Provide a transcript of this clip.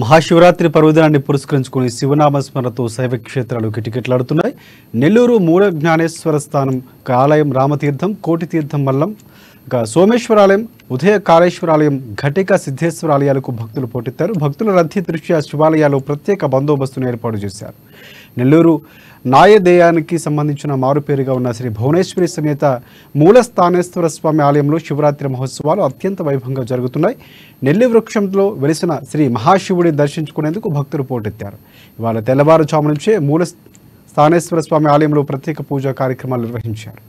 మహాశివరాత్రి పర్వదినాన్ని పురస్కరించుకుని శివనామస్మరణతో శైవ క్షేత్రాలు కిటకిటలాడుతున్నాయి. నెల్లూరు మూల జ్ఞానేశ్వర స్థానం ఆలయం, రామతీర్థం, కోటితీర్థం మల్లం, సోమేశ్వరాలయం, ఉదయ కాళేశ్వరాలయం, ఘటిక సిద్ధేశ్వరాలయాలకు భక్తులు పోటెత్తారు. భక్తుల రద్దీ దృష్ట్యా శివాలయాల్లో ప్రత్యేక బందోబస్తును ఏర్పాటు చేశారు. నెల్లూరు నాయదేయానికి సంబంధించిన మారుపేరుగా ఉన్న శ్రీ భువనేశ్వరి సమేత మూల స్థానేశ్వర స్వామి ఆలయంలో శివరాత్రి మహోత్సవాలు అత్యంత వైభవంగా జరుగుతున్నాయి. నెల్లి వృక్షంలో వెలిసిన శ్రీ మహాశివుడిని దర్శించుకునేందుకు భక్తులు పోటెత్తారు. ఇవాళ తెల్లవారుజాము నుంచే మూల స్థానేశ్వర స్వామి ఆలయంలో ప్రత్యేక పూజా కార్యక్రమాలు నిర్వహించారు.